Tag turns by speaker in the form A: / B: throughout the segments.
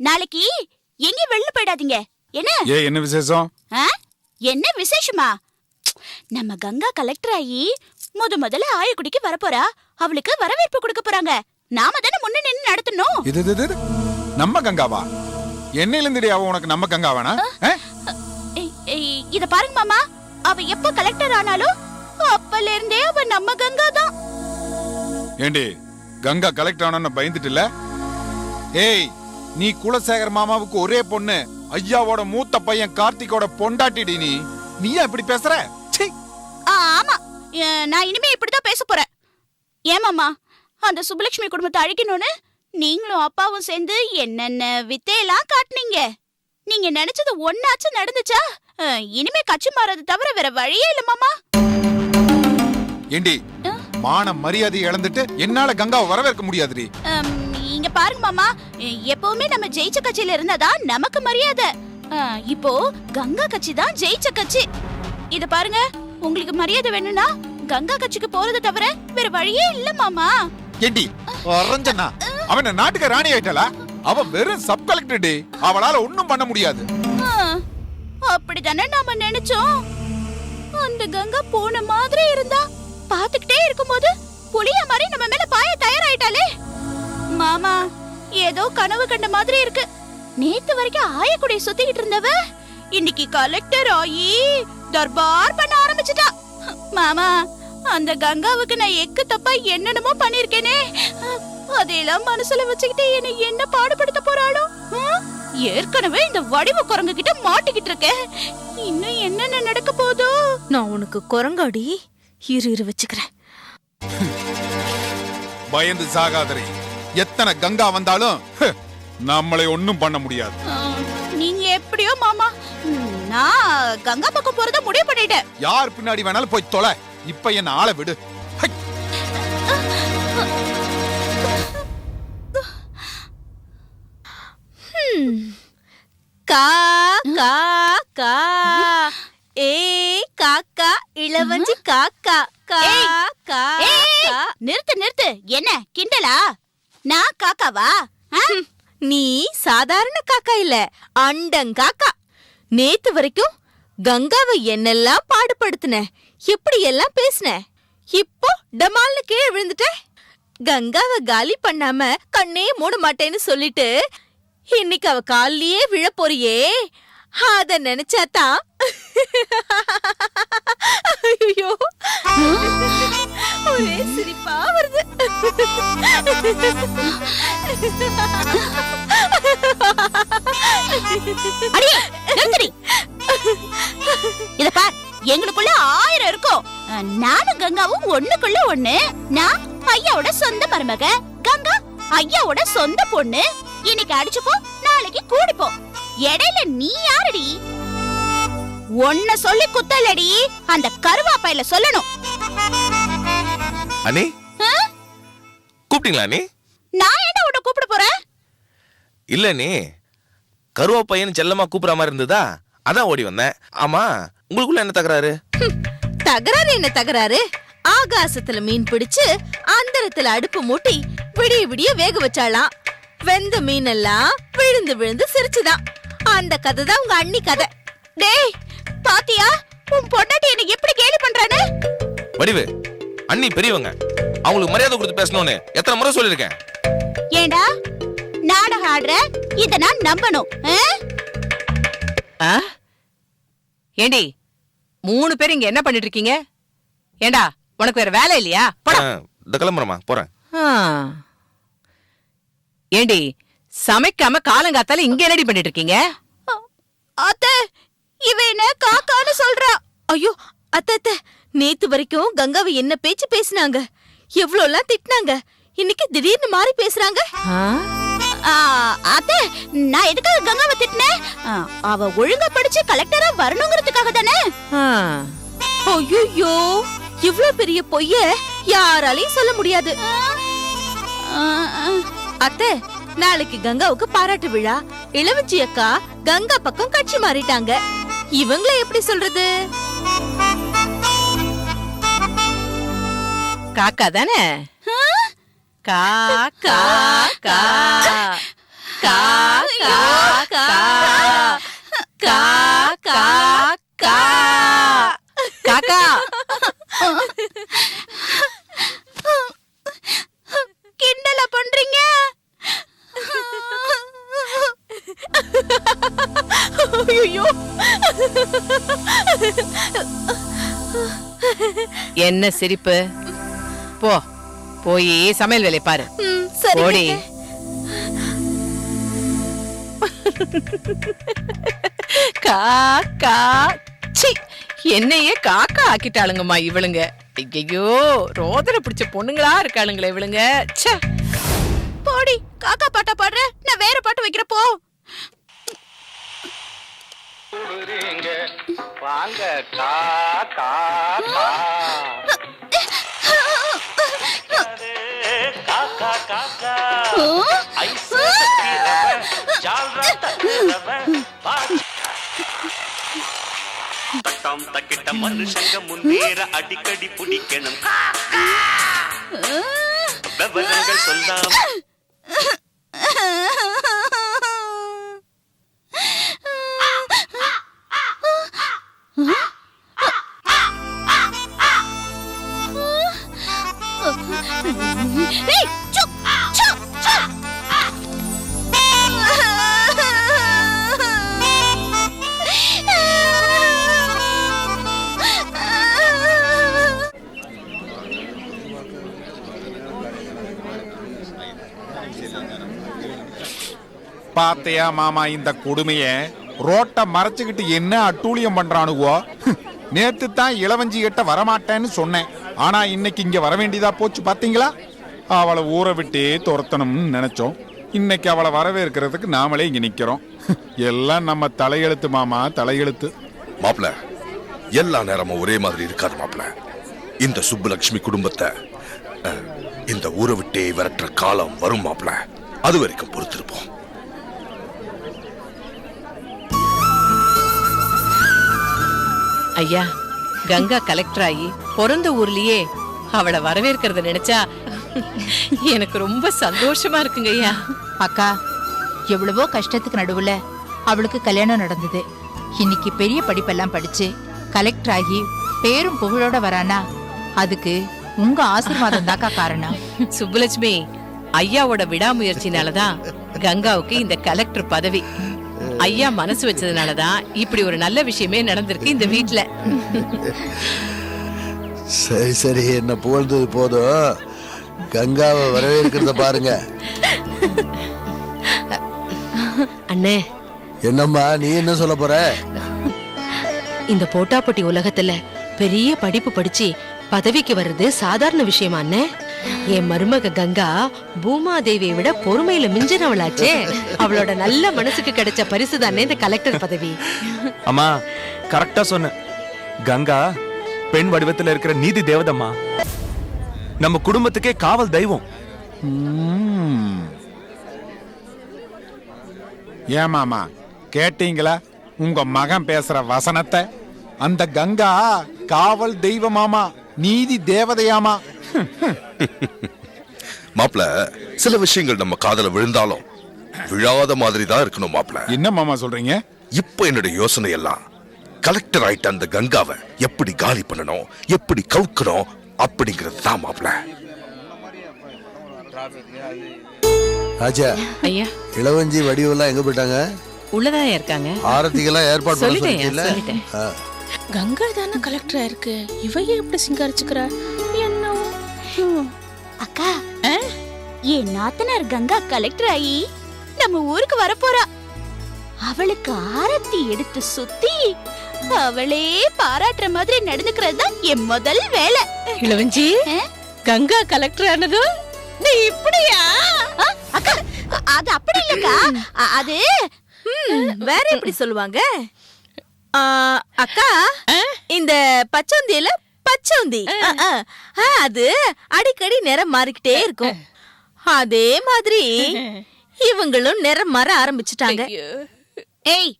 A: நாளைக்கு எங்கேயும் வெளில போயிடாதீங்க. என்ன
B: என்ன விசேஷம்?
A: என்ன விசேஷமா? நம்ம கங்கா கலெக்டர் ஆகி முதல்ல ஆயக்குடிக்கு வரப்போறா. அவளுக்கு வரவேற்பு கொடுக்க போறாங்க. நாம தானே முன்ன நின்னு நடத்தணும்.
B: இது நம்ம கங்காவா? என்னையில இருந்தே அவ உனக்கு நம்ம கங்காவானா?
A: இத பாருங்க மாமா, அவ எப்ப கலெக்டர் ஆனாலும் அப்பல இருந்தே அவ நம்ம கங்கா தான்.
B: ஏண்டி கங்கா கலெக்டர் ஆனன்னு பயந்துட்டு இல்ல? ஏய், நீ குலசேகர் மாமாவுக்கு ஒரே பொண்ணு, ஐயாவோட மூத்த பையன் கார்த்திகோட பொண்டாட்டிடி. நீ ஏன் இப்படி பேசுற?
A: ஆமா, நான் இனிமே இப்படிதான் பேச போறேன். ஏமாமா, அந்த சுபலட்சுமி குடும்பத்தை அழிக்கணும்னு நீங்களும் அப்பாவும் சேர்ந்து என்னென்ன வித்தையெல்லாம் காட்டுனீங்க. நீங்க நினைச்சது ஒன்னாச்சு நடந்துச்சா? இனிமே கட்சி மாறது தவிர வேற வழியே இல்ல மாமா.
B: ஏண்டி மான மரியாதை இழந்துட்டு என்னால கங்காவை வரவேற்க முடியாதுடி.
A: இங்க பாருங்க மாமா, எப்பவுமே நம்ம ஜெயிச்ச கட்சியில இருந்தாதான் நமக்கு மரியாதை. இப்போ கங்கா கட்சி தான் ஜெயிச்ச கட்சி. இத பாருங்க, உங்களுக்கு மரியாதை வேணும்னா கங்கா கட்சிக்கு போறது தவிர வேற வழியே இல்ல மாமா.
B: ஏண்டி அரஞ்சனா அவன நாட்டுக்கு ராணி ஆயிட்டலா? அவ வெறும் சப் கலெக்டர் டி. அவளால ஒண்ணும் பண்ண முடியாது.
A: அப்படிதானே நாம நினைச்சோம். அந்த கங்கா போன மாதிரி இருந்தா பாத்துக்கிட்டே இருக்கும்போது புளிய மாதிரி நம்ம மேல பாய தயாராயிட்டாலே. மாமா, ஏதோ கனவு கண்ட மாதிரி இருக்கு. நேத்து வரைக்கும் ஆயக்குடியை சுத்திக்கிட்டு இருந்தவ இன்னைக்கு கலெக்டர் ஆகி தர்பார் பண்ண ஆரம்பிச்சுட்டா. மாமா, அந்த கங்காவுக்கு நான் எக்கு தப்பா என்னென்னமோ பண்ணிருக்கேனே, அதையெல்லாம் மனசுல வச்சுக்கிட்டு என்னை என்ன பாடுபடுத்த போறாளோ? ஏற்கனவே இந்த வடிவ குரங்கு கிட்ட மாட்டிக்கிட்டு இருக்கேன். இன்னும் என்னென்ன நடக்க போதோ?
C: நான் உனக்கு குரங்காடி, இரு வச்சுக்கிறேன்.
B: பயந்து சாகாதரி. எத்தனை கங்கா வந்தாலும் நம்மளை ஒண்ணும் பண்ண முடியாது.
A: நீங்க எப்படியோ மாமா, நான் கங்கா பக்கம் போறத முடிவு பண்ணிட்டேன்.
B: யார் பின்னாடி வேணாலும் போய் தொலை. இப்ப என்ன ஆள விடு.
C: கா கா கா ஏ காக்கா இளவஞ்சி காக்கா கா கா.
A: நிறுத்து. என்ன கிண்டலா? நான் காக்காவா?
C: நீ சாதாரண காக்கா இல்ல, அண்டங்காக்கா. நேத்து வரைக்கும் கங்காவை என்னெல்லாம் பாடுபடுத்தின, எப்படி எல்லாம் பேசின. இப்போ டமால்னு கீழே விழுந்துட்ட. கங்காவை காலி பண்ணாம கண்ணே மூட மாட்டேன்னு சொல்லிட்டு இன்னைக்கு அவ காலிலேயே விழ போறியே, அத நினைச்சாதான் ஐயோ ஒரே சிரிப்பா வருது.
A: இத பார், எங்களுக்குள்ள 1000 இருக்கும். நானும் கங்காவும் ஒண்ணுக்குள்ள ஒண்ணு. நான் ஐயாவோட சொந்த மருமக, கங்கா ஐயாவோட சொந்த பொண்ணு. இன்னைக்கு அடிச்சுப்போம், நாளைக்கு கூடிப்போம். இடையில நீ யாரடி? ஒன்ன சொல்லி குத்தலடி, அந்த கருவாப்பையில சொல்லணும்.
D: அண்ணே கூப்பிட்டீங்களா? அண்ணே
A: நான் என்ன உன்னை கூப்பிட போறேன்?
D: இல்ல அண்ணே, கருவாப்பையன் செல்லமா கூப்பிடுற மாதிரி இருந்ததா, அதான் ஓடி வந்தேன். ஆமா, உங்களுக்குள்ள என்ன தகராறு?
C: தகராறு என்ன தகராறு? ஆகாசத்துல மீன் பிடிச்சு அந்தரத்துல அடுப்பு மூட்டி விடிய விடிய வேக வச்சாலாம். வெந்த மீன் எல்லாம் விழுந்து விழுந்து சிரிச்சுதான். அந்த கதை தான் உங்க அண்ணி கதை.
A: டேய், பாத்தியா உன் பொண்டாட்டி என்ன எப்படி கேலி பண்றானே?
D: வடிவு, அண்ணி பெரியவங்க, அவங்களுக்கு மரியாதை கொடுத்து பேசணும்னு எத்தனை முறை சொல்லிருக்கேன்.
A: ஏண்டா நாடகம் ஆடுற? இத நான் நம்பணும்?
E: ஏண்டி 3 பேர் இங்க என்ன பண்ணிட்டு இருக்கீங்க? ஏண்டா உனக்கு வேற வேலை இல்லையா?
D: இந்த கிளம்புறமா போறேன்.
E: ஏண்டி சமைக்காம காலங்காத்தால இங்க என்னடி பண்ணிட்டு இருக்கீங்க?
A: அத்தை, இவ என்ன காக்கான்னு சொல்றா.
C: ஐயோ அத்த, நேத்து வரைக்கும் கங்காவை என்ன பேச்சு பேசினாங்க, எவ்வளவுலாம் திட்டினாங்க. இன்னைக்கு திடீர்னு மாறி பேசுறாங்க.
A: அத்தை, நான் எதுக்காக கங்காவை திட்டினேன்? அவ ஒழுங்கா படிச்சு கலெக்டரா வரணுங்கிறதுக்காக தானே.
C: ஐயோ, இவ்ளோ பெரிய பொய்ய யாராலையும் சொல்ல முடியாது. அத்தை, நாளைக்கு கங்காவுக்கு பாராட்டு விழா. இளவஞ்சி அக்கா கங்கா பக்கம் கட்சி மாறிட்டாங்க. இவங்கள எப்படி சொல்றது?
E: காக்கா தானே? கா கா கா.
C: கா கா கா கா கா கா
E: காக்கா
A: கிண்டல பண்றீங்க?
C: ஐயோ,
E: என்ன சிரிப்பு? போய் சமையல் வேலை பாரு.
C: சரி.
E: ஓடி. காக்கா சி, என்னையே காக்கா ஆக்கிட்டாளுங்கம்மா இவளுங்க. ஐயோ, ரோதனை பிடிச்ச பொண்ணுங்களா இருக்காளுங்களே இவளுங்க. ச்சே.
A: போடி, காக்கா பாட்டா பாடுற, நான் வேற பாட்டு வைக்கிறப்போ.
F: வாங்க கா கா கா காக்கா காக்கா ஐஸ் தட்டிரவ ஜால்ரா தட்டிரவ தட்டம் தக்கிட்ட மனுஷங்க முன்னேற அடிக்கடி பிடிக்கணும் விவரங்கள் சொல்லாம
A: ஏய், சுப், சுப், சுப்.
B: பாத்தையா மாமா இந்த கொடுமைய? ரோட்ட மறைச்சுக்கிட்டு என்ன அட்டூழியம் பண்றானுவோ? நேத்து தான் இளவஞ்சி கிட்ட வரமாட்டேன்னு சொன்னேன். ஆனா இன்னைக்கு இங்க வர வேண்டியதா போச்சு பாத்தீங்களா? அவளை ஊரை விட்டே துரத்தணும்னு நினைச்சோம். இன்னைக்கு அவளை வரவேற்கிறதுக்கு நாமளே இங்க நிக்கிறோம். எல்லாம் நம்ம தலையெழுத்து மாமா, தலையெழுத்து.
G: மாப்பிள, எல்லா நேரமும் ஒரே மாதிரி இருக்காது மாப்பிள. இந்த சுப்புலட்சுமி குடும்பத்தை இந்த ஊரை விட்டே விரட்டுற காலம் வரும் மாப்பிள. அது வரைக்கும் பொறுத்திருப்போம்.
E: ஐயா, கங்கா கலெக்டர் ஆகி பிறந்த ஊர்லயே அவளை வரவேற்கிறத நினைச்சா எனக்கு ரொம்ப சந்தோஷமா இருக்குங்க ஐயா.
H: அக்கா, எவ்வளவோ கஷ்டத்துக்கு நடுவுல அவளுக்கு கல்யாணம் நடந்தது. இன்னைக்கு பெரிய படிப்பெல்லாம் படிச்சு கலெக்டர் ஆகி பேரும் புகழோட வரானா, அதுக்கு உங்க ஆசீர்வாதம் தாக்கா காரணம்.
E: சுப்புலட்சுமி, ஐயாவோட விடாமுயற்சினாலதான் கங்காவுக்கு இந்த கலெக்டர் பதவி. ஐயா மனசு வச்சதுனாலதான் இப்படி ஒரு நல்ல விஷயமே நடந்திருக்கு இந்த வீட்டுல.
I: சரி சரி, என்ன புகழ்ந்தது போதும். கங்காவை வரவேற்கிறத பாருங்க.
J: அண்ணே,
I: என்னம்மா நீ என்ன சொல்ல போற?
J: இந்த போட்டாப்பட்டி உலகத்துல பெரிய படிப்பு படிச்சு பதவிக்கு வர்றது சாதாரண விஷயமா அண்ணே? என் மருமக கங்கா பூமாதேவியை விட பொறுமையில மிஞ்சினவளாச்சே. அவளோட நல்ல மனசுக்கு கிடைச்ச பரிசு தானே இந்த கலெக்டர் பதவி.
K: அம்மா, கரெக்டா சொன்ன. கங்கா பெண் வடிவத்துல இருக்கிற நீதி தேவதம்மா. நம்ம குடும்பத்துக்கே காவல் தெய்வம்.
B: ஏன் மாமா, கேட்டீங்களா உங்க மகன் பேசுற வசனத்தை? அந்த கங்கா காவல் தெய்வமாமா, நீதி தேவதையாமா.
G: மாப்பிள, சில விஷயங்கள் நம்ம காதல விழுந்தாலும் விழாத மாதிரி தான் இருக்கணும் மாப்பிள.
B: என்ன மாமா சொல்றீங்க?
G: இப்ப என்னோட யோசனை எல்லாம் கலெக்டர் ஆயிட்ட அந்த கங்காவை எப்படி காலி பண்ணணும், எப்படி கவுக்கணும் அப்படிங்கிறது தான் மாப்பிள.
I: ராஜா,
E: ஐயா,
I: இளவஞ்சி வடிவெல்லாம் எங்க போயிட்டாங்க?
E: உள்ளதான் இருக்காங்க.
I: ஆரத்திக்கெல்லாம் ஏற்பாடு பண்ண
E: சொல்லிட்டேன்.
I: சொல்லிட்டீங்களா?
C: கங்கா தானே கலெக்டரா இருக்கு, இவையே எப்படி சிங்காரிச்சுக்கிறா என்ன?
A: அக்கா, என் நாத்தனார் கங்கா கலெக்டர் ஆகி நம்ம ஊருக்கு வரப்போறா. அவளுக்கு ஆரத்தி எடுத்து சுத்தி அவளே பாராட்டுற மாதிரி நடந்துக்கிறது தான் என் முதல் வேலை.
C: இளவஞ்சி, கங்கா கலெக்டர் ஆனது நீ இப்படியா?
A: அக்கா, அது அப்படி இல்லக்கா, அது
C: வேற எப்படி சொல்லுவாங்க? அக்கா, இந்த பச்சோந்தியில பச்சோந்தி அது அடிக்கடி நிறம் மாறிக்கிட்டே இருக்கும். அதே மாதிரி இவங்களும் நிறம் மாற ஆரம்பிச்சுட்டாங்க.
A: ஏய்,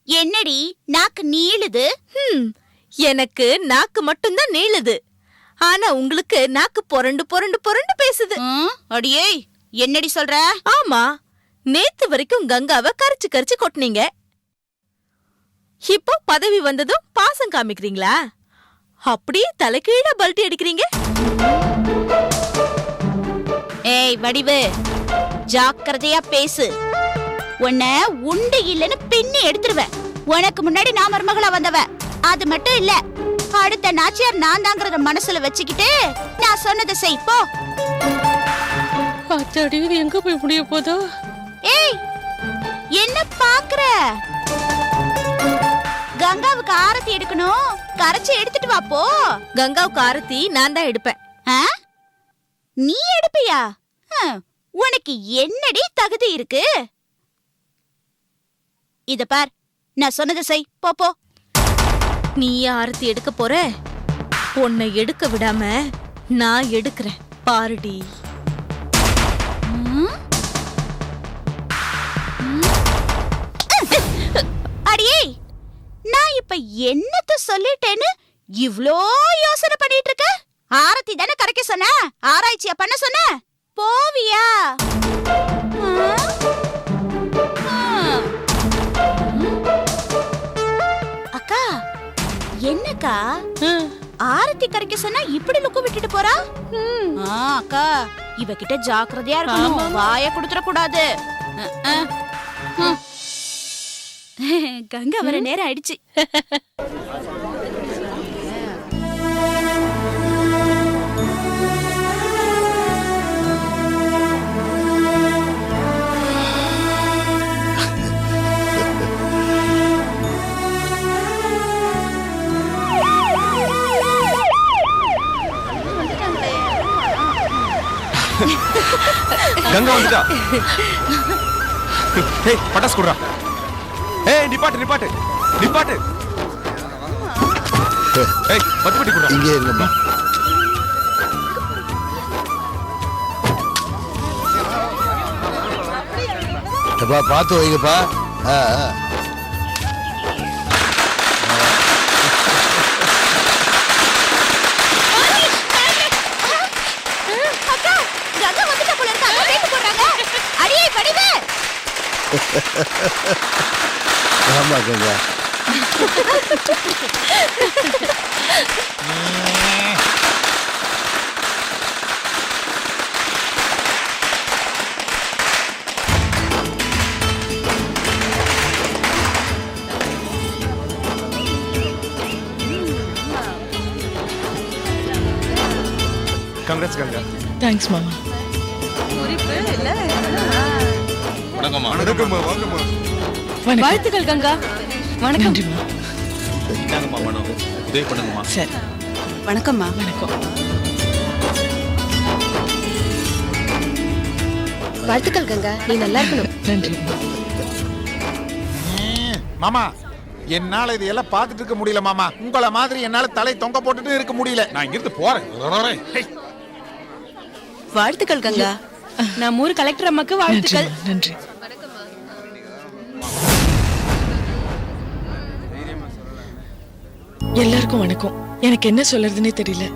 A: என்னடி நாக்கு நீளுது?
C: எனக்கு நாக்கு மட்டும்தான் நீளுது, ஆனா உங்களுக்கு நாக்கு புரண்டு புரண்டு புரண்டு பேசுது.
A: அடியே, என்னடி சொல்ற?
C: ஆமா, நேத்து வரைக்கும் கங்காவை கரிச்சு கரிச்சு கொட்டினீங்க. இப்போ பதவி வந்ததும் பாசம் காமிக்கிறீங்களா? அப்படியே தலைகீழ பல்ட்டி அடிக்கிறீங்க.
A: ஏய் வடிவு, ஜாக்கிரதையா பேசு. உன்னை உண்டு இல்லன்னு பின்னி எடுத்துருவேன். உனக்கு முன்னாடி நான் மருமகளா வந்தவ. அது மட்டும் இல்ல, அடுத்த நாச்சியார் நான் தாங்கிறத மனசுல வச்சுக்கிட்டு நான் சொன்னதை செய் போ.
J: எங்க போய் முடிய போதோ?
A: ஏய், என்ன பாக்குற? கங்காவுக்கு ஆரத்தி எடுக்கணும், கரைச்சு எடுத்துட்டு வா போ.
C: கங்காவுக்கு ஆரத்தி நான் தான் எடுப்பேன்.
A: நீ எடுப்பியா? உனக்கு என்னடி தகுதி இருக்கு? இத பார், நான் சொன்னதை செய் போ போ.
C: நீயே ஆரத்தி எடுக்க போற? உன்னை எடுக்க விடாம நான் எடுக்கிறேன் பாருடி.
A: அடியே, நான் இப்ப என்னத்த சொல்லிட்டேன்னு இவ்ளோ யோசனை பண்ணிட்டு இருக்க? ஆரத்தி தானே கரைக்க சொன்ன, ஆராய்ச்சியா பண்ண சொன்ன. போவியா? அக்கா, என்னக்கா ஆரத்தி கரைக்க சொன்னா இப்படி லுக்கு விட்டுட்டு போறா? அக்கா, இவகிட்ட ஜாக்கிரதையா இருக்கணும், வாய குடுத்துற கூடாது. கங்கா வர நேரம் ஆயிடுச்சு.
K: கங்கா வந்துட்டா. ஏய், பட்டாசு குடுறா. ஏய், நிப்பாட்டு நிப்பாட்டு நிப்பாட்டு. ஏய், பட்டுப்பட்டி குடுறா.
I: இங்கே இருங்கம்மா. அப்பா பார்த்து வைங்கப்பா.
A: அக்கா, கங்கா வந்துட்ட போல இருக்கு. அங்க வெயிட் போடுறாங்க. அடியே வடிவே.
I: ஆமா கங்கா.
K: கங்க்ராட்ஸ் கங்கா.
J: தேங்க்ஸ் மாமா.
B: வணக்கம்மா. வணக்கம்மா. வாங்கம்மா.
J: வாழ்த்துக்கள் கங்கா. வணக்கம்.
B: இந்தாங்கம்மா பணம். உதவி பண்ணுங்கம்மா.
J: சரி. வணக்கம்மா. வணக்கம்.
C: வாழ்த்துக்கள் கங்கா, நீ நல்லா இருக்கணும்.
J: நன்றி
B: மாமா. என்னால இதையெல்லாம் பார்த்துட்டு இருக்க முடியல மாமா. உங்கள மாதிரி என்னால தலை தொங்க போட்டுட்டு இருக்க முடியல. நான் இங்கிருந்து போறேன்.
J: வாழ்த்துக்கள் கங்கா. நம்ம ஊர் கலெக்டர் அம்மாக்கு வாழ்த்துக்கள். நன்றி. எல்லாருக்கும் வணக்கம். எனக்கு என்ன சொல்றதுன்னே தெரியல.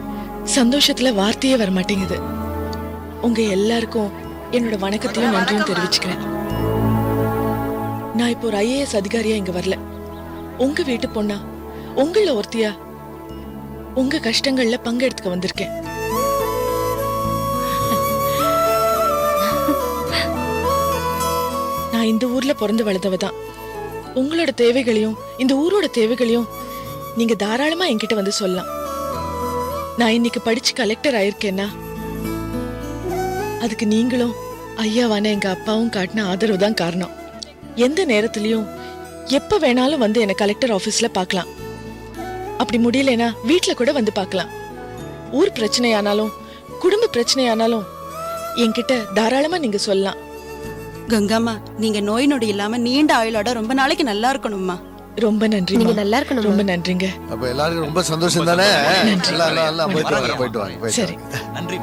J: சந்தோஷத்துல வார்த்தையே வர மாட்டேங்குது. உங்க எல்லாருக்கும் என்னோட வணக்கத்தையும் நன்றியும் தெரிவிச்சுக்கிறேன். நான் இப்போ ஒரு IAS அதிகாரியா இங்க வரல. உங்க வீட்டு பொண்ணா, உங்கள ஒருத்தியா உங்க கஷ்டங்கள்ல பங்கெடுத்துக்க வந்திருக்கேன். நான் இந்த ஊர்ல பிறந்து வளர்ந்தவதான். உங்களோட தேவைகளையும் இந்த ஊரோட தேவைகளையும் நீங்க தாராளமா என்கிட்ட வந்து சொல்லலாம். நான் இன்னைக்கு படிச்சு கலெக்டர் ஆயிருக்கேன்னா அதுக்கு நீங்களும் ஐயாவான எங்க அப்பாவும் காட்டின ஆதரவு தான் காரணம். எந்த நேரத்திலயும் எப்ப வேணாலும் வந்து என்ன கலெக்டர் ஆபீஸ்ல பார்க்கலாம். அப்படி முடியலனா வீட்ல கூட வந்து பார்க்கலாம். ஊர் பிரச்சனையானாலும் குடும்ப பிரச்சனையானாலும் என்கிட்ட தாராளமா நீங்க சொல்லலாம்.
L: கங்காமா, நீங்க நோய் நொடி இல்லாம நீண்ட ஆயுளோட ரொம்ப நாளைக்கு நல்லா இருக்கணும்மா.
J: ரொம்ப நன்றி. நீங்க நல்லா இருக்கணும். ரொம்ப நன்றிங்க.
I: அப்ப எல்லாருக்கும் ரொம்ப சந்தோஷம் தானே? எல்லாம் போயிட்டு வாங்க.
J: சரி,
B: நன்றி.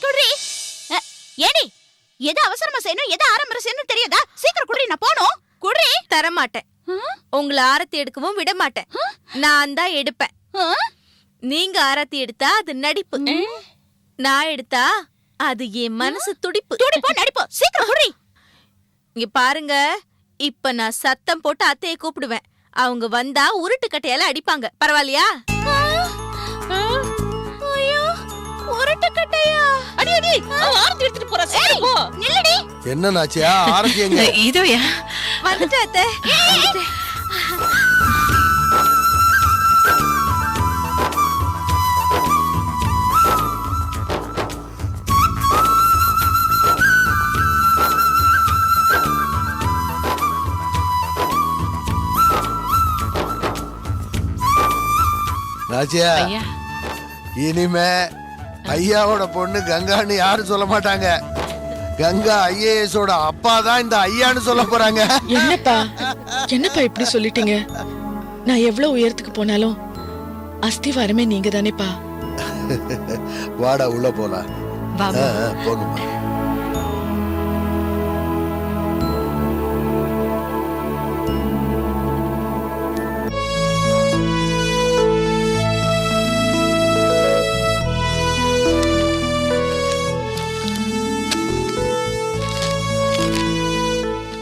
A: குடி. ஏடி, எது அவசரமா செய்யணும், எது ஆரம்பர செய்யணும் தெரியாதா? சீக்கிரம் குடி, நான் போணும். குடி.
C: தர மாட்டேன். உங்களை ஆரத்தி எடுக்கவும் விட மாட்டேன். நான் தான் எடுப்பேன். நீங்க ஆரத்தி எடுத்தா அது நடிப்பு. நான் எடுத்தா அது என் மனசு துடிப்பு.
A: துடிப்போ நடிப்போ சீக்கிரம் குடி.
C: இங்க பாருங்க, இப்ப நான் சத்தம் போட்டு அத்தையை கூப்பிடுவேன். அவங்க வந்தா உருட்டு கட்டையால அடிப்பாங்க. பரவாயில்லையா?
A: ஐயோ, உருட்டு கட்டையா? அடி அடி, ஆரத்தி எடுத்துட்டு போறா. சீக்கிரம் போ. நில்லடி.
I: என்ன நாச்சியா? ஆரத்தி எங்க?
E: இதோயா
C: வந்துட்டேன் அத்தை. வந்துட்டேன்.
I: நாச்சியா,
E: ஐயா
I: இனிமே ஐயாவோட பொண்ணு கங்கான்னு யாரும் சொல்ல மாட்டாங்க. கங்கா ஐஏஎஸோட அப்பா தான் இந்த ஐயான்னு சொல்ல போறாங்க.
M: என்னப்பா இப்படி சொல்லிட்டீங்க? நான் எவ்வளவு உயரத்துக்கு போனாலும் அஸ்திவாரமே நீங்க தானேப்பா.
I: வாடா உள்ள போலாம். போங்கம்மா.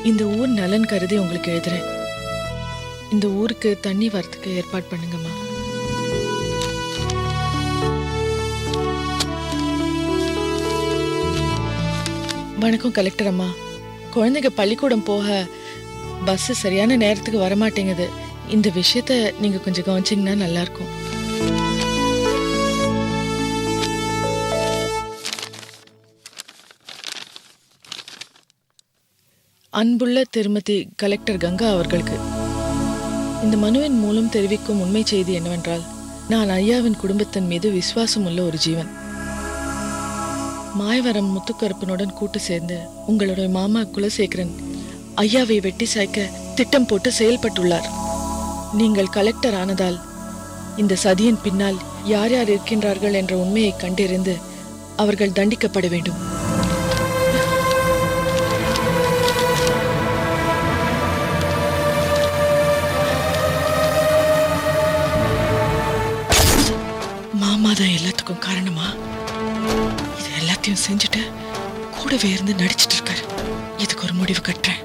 M: இந்த ஊர் நலன் கருதி உங்களுக்கு எழுதுறேன். இந்த ஊருக்கு தண்ணி வரத்துக்கு ஏற்பாடு பண்ணுங்கம்மா. வணக்கம் கலெக்டர் அம்மா. குழந்தைங்க பள்ளிக்கூடம் போக பஸ் சரியான நேரத்துக்கு வரமாட்டேங்குது. இந்த விஷயத்த நீங்க கொஞ்சம் கவனிச்சீங்கன்னா நல்லா இருக்கும். அன்புள்ள திருமதி கலெக்டர் கங்கா அவர்களுக்கு இந்த மனுவின் மூலம் தெரிவிக்கும் உண்மை செய்தி என்னவென்றால், நான் ஐயாவின் குடும்பத்தின் மீது விசுவாசம் உள்ள ஒரு ஜீவன். மாயவரம் முத்துக்கருப்பனுடன் கூட்டு சேர்ந்து உங்களுடைய மாமா குலசேகரன் ஐயாவை வெட்டி சாய்க்க திட்டம் போட்டு செயல்பட்டுள்ளார். நீங்கள் கலெக்டர் ஆனதால் இந்த சதியின் பின்னால் யார் யார் இருக்கின்றார்கள் என்ற உண்மையை கண்டறிந்து அவர்கள் தண்டிக்கப்பட வேண்டும். மாமாதான் எல்லாத்துக்கும் காரணமா? இது எல்லாத்தையும் செஞ்சுட்டு கூடவே இருந்து நடிச்சிட்டு இருக்காரு. இதுக்கு ஒரு முடிவு கட்டுறேன்.